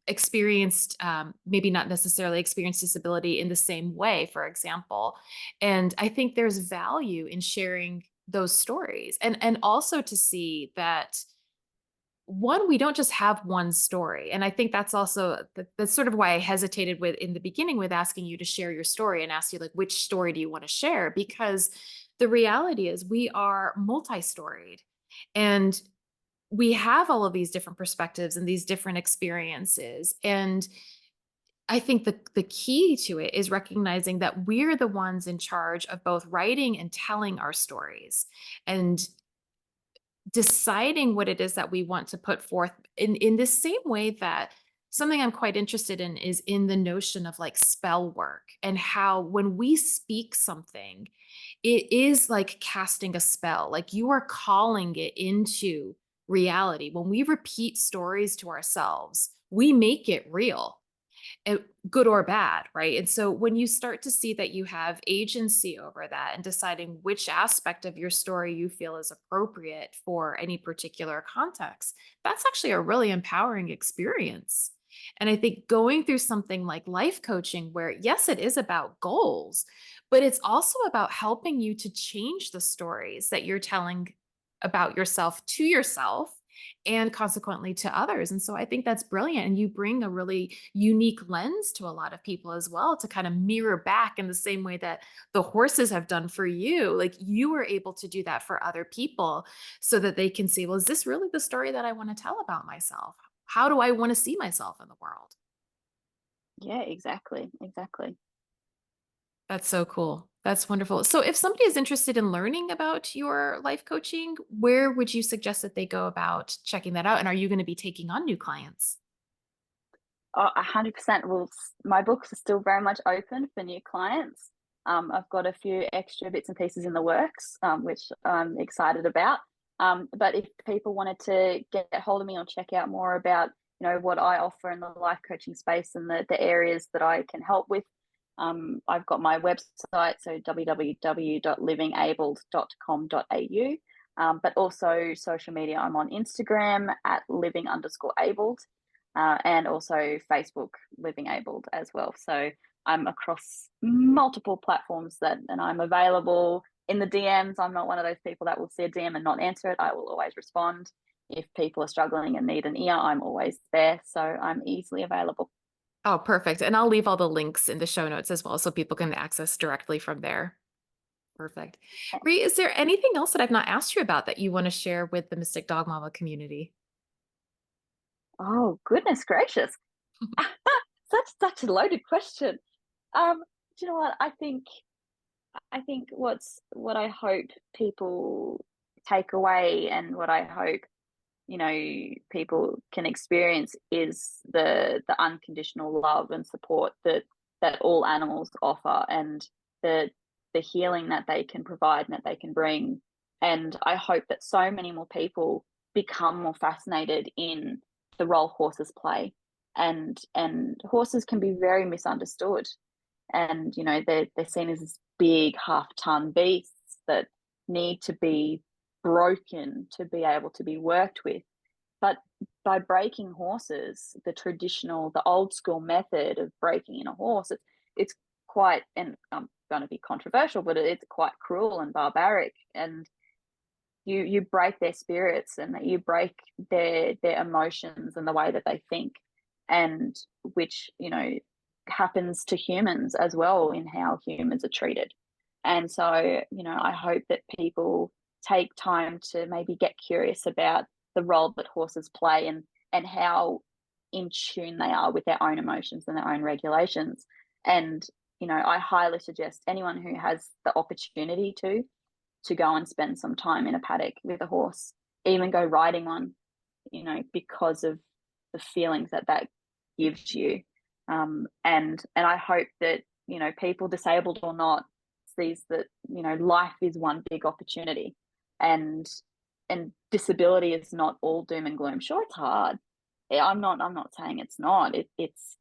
experienced maybe not necessarily experienced disability in the same way, for example. And I think there's value in sharing those stories and also to see that one, we don't just have one story. And I think that's also that's sort of why I hesitated with in the beginning with asking you to share your story and ask you like which story do you want to share, because the reality is we are multi-storied and we have all of these different perspectives and these different experiences. And I think the key to it is recognizing that we're the ones in charge of both writing and telling our stories and deciding what it is that we want to put forth in the same way that something I'm quite interested in is in the notion of like spell work and how when we speak something, it is like casting a spell, like you are calling it into reality. When we repeat stories to ourselves, we make it real, and good or bad, right? And so when you start to see that you have agency over that and deciding which aspect of your story you feel is appropriate for any particular context, that's actually a really empowering experience. And I think going through something like life coaching, where yes, it is about goals, but it's also about helping you to change the stories that you're telling about yourself to yourself and consequently to others. And so I think that's brilliant. And you bring a really unique lens to a lot of people as well to kind of mirror back in the same way that the horses have done for you. Like you were able to do that for other people so that they can see, well, is this really the story that I want to tell about myself? How do I want to see myself in the world? Yeah, exactly, exactly. That's so cool. That's wonderful. So, if somebody is interested in learning about your life coaching, where would you suggest that they go about checking that out? And are you going to be taking on new clients? Oh, 100%. Well, my books are still very much open for new clients. I've got a few extra bits and pieces in the works, which I'm excited about. But if people wanted to get hold of me or check out more about, what I offer in the life coaching space and the areas that I can help with, I've got my website, so www.livingabled.com.au. But also social media. I'm on Instagram at living_abled, and also Facebook Living Abled as well. So I'm across multiple platforms and I'm available in the DMs. I'm not one of those people that will see a DM and not answer it. I will always respond. If people are struggling and need an ear, I'm always there. So I'm easily available. Oh, perfect. And I'll leave all the links in the show notes as well so people can access directly from there. Perfect. Ree, is there anything else that I've not asked you about that you want to share with the Mystic Dog Mama community? Oh, goodness gracious. Such a loaded question. Do you know what? I think what I hope people take away and what I hope people can experience is the unconditional love and support that all animals offer, and the the healing that they can provide and that they can bring. And I hope that so many more people become more fascinated in the role horses play. And horses can be very misunderstood, and they're seen as this big half-ton beasts that need to be broken to be able to be worked with. But by breaking horses, the old school method of breaking in a horse, it's quite, and I'm going to be controversial, but it's quite cruel and barbaric. And you break their spirits and that you break their emotions and the way that they think, and which happens to humans as well in how humans are treated. And so I hope that people take time to maybe get curious about the role that horses play, and how in tune they are with their own emotions and their own regulations. And, I highly suggest anyone who has the opportunity to go and spend some time in a paddock with a horse, even go riding one, because of the feelings that gives you. And I hope that, people, disabled or not, sees that, life is one big opportunity, and disability is not all doom and gloom. Sure, it's hard. I'm not saying it's not. It's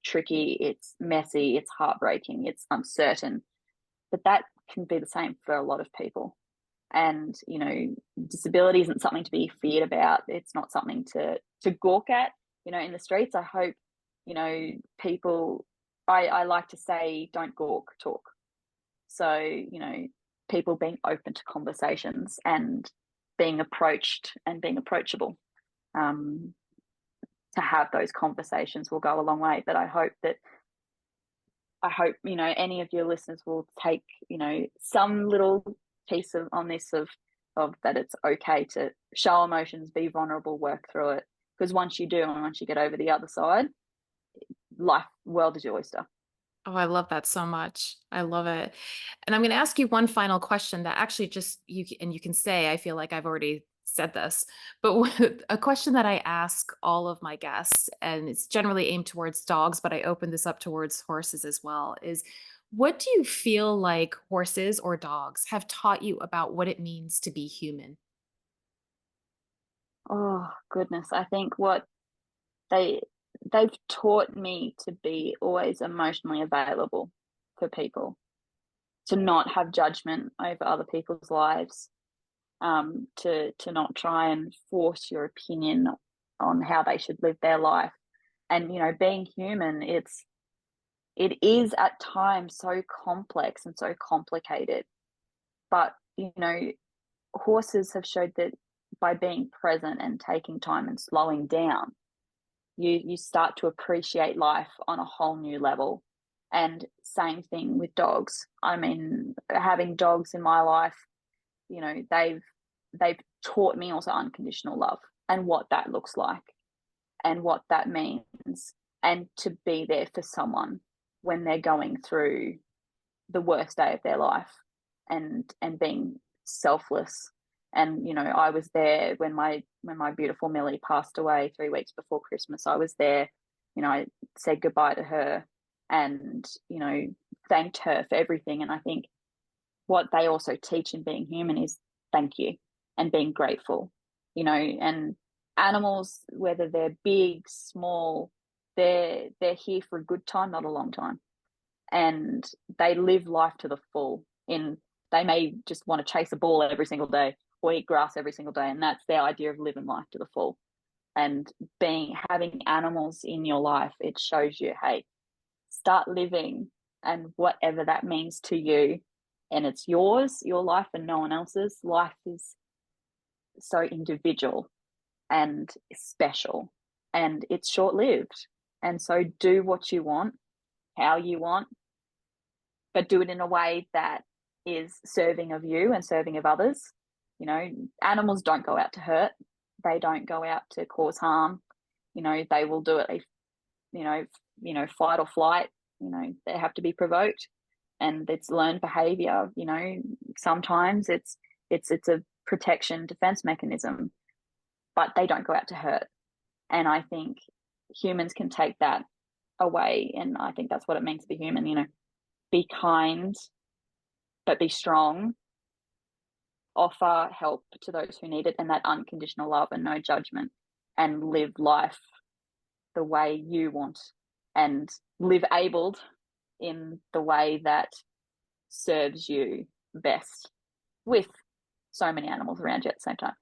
tricky, it's messy, it's heartbreaking, it's uncertain, but that can be the same for a lot of people. And disability isn't something to be feared about. It's not something to gawk at, in the streets. I hope, people, I like to say, don't gawk, talk. So, people being open to conversations and being approached and being approachable, to have those conversations will go a long way. But I hope, any of your listeners will take, some little piece on this of that it's okay to show emotions, be vulnerable, work through it. Because once you do, and once you get over the other side, world is your oyster. Oh, I love that so much. I love it. And I'm going to ask you one final question that actually and you can say, I feel like I've already said this, but a question that I ask all of my guests, and it's generally aimed towards dogs, but I open this up towards horses as well, is what do you feel like horses or dogs have taught you about what it means to be human? Oh goodness, I think what they they've taught me to be always emotionally available for people, to not have judgment over other people's lives, to not try and force your opinion on how they should live their life. And being human, it is at times so complex and so complicated. But horses have showed that by being present and taking time and slowing down, you start to appreciate life on a whole new level. And same thing with dogs. I mean, having dogs in my life, they've taught me also unconditional love and what that looks like and what that means, and to be there for someone when they're going through the worst day of their life, and being selfless. And I was there when my beautiful Millie passed away 3 weeks before Christmas. I was there. I said goodbye to her, and thanked her for everything. And I think what they also teach in being human is thank you and being grateful. And animals, whether they're big, small, they're here for a good time, not a long time, and they live life to the full. They may just want to chase a ball every single day or eat grass every single day, and that's their idea of living life to the full. And having animals in your life, it shows you, hey, start living, and whatever that means to you, and it's yours, your life, and no one else's. Life is so individual and special, and it's short-lived. And so do what you want, how you want, but do it in a way that is serving of you and serving of others. Animals don't go out to hurt. They don't go out to cause harm. They will do it, fight or flight. They have to be provoked, and it's learned behavior. Sometimes it's a protection defense mechanism, but they don't go out to hurt. And I think humans can take that away, and I think that's what it means to be human. Be kind, but be strong. Offer help to those who need it, and that unconditional love and no judgment, and live life the way you want, and live abled in the way that serves you best, with so many animals around you at the same time.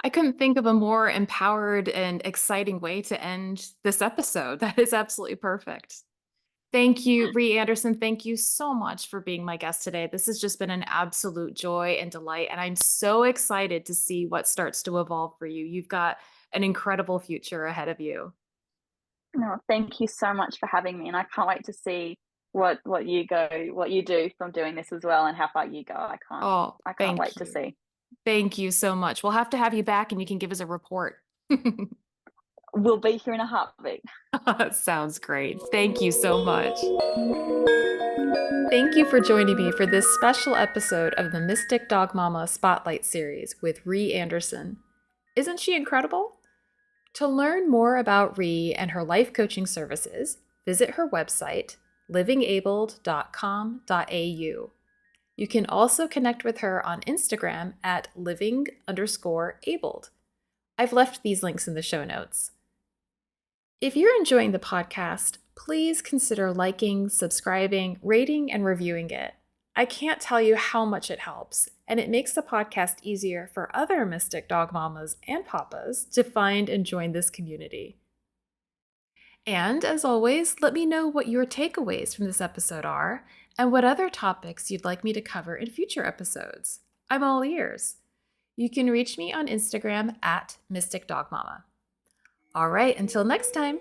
I couldn't think of a more empowered and exciting way to end this episode. That is absolutely perfect. Thank you, Rhea Anderson. Thank you so much for being my guest today. This has just been an absolute joy and delight, and I'm so excited to see what starts to evolve for you. You've got an incredible future ahead of you. No, thank you so much for having me, and I can't wait to see what you do from doing this as well, and how far you go. Oh, I can't thank wait to you. see. Thank you so much. We'll have to have you back and you can give us a report. We'll be here in a heartbeat. Sounds great. Thank you so much. Thank you for joining me for this special episode of the Mystic Dog Mama Spotlight Series with Rhiannon Anderson. Isn't she incredible? To learn more about Rhi and her life coaching services, visit her website, livingabled.com.au. You can also connect with her on Instagram at living_abled. I've left these links in the show notes. If you're enjoying the podcast, please consider liking, subscribing, rating, and reviewing it. I can't tell you how much it helps, and it makes the podcast easier for other Mystic Dog Mamas and Papas to find and join this community. And as always, let me know what your takeaways from this episode are and what other topics you'd like me to cover in future episodes. I'm all ears. You can reach me on Instagram at Mystic Dog Mama. All right, until next time.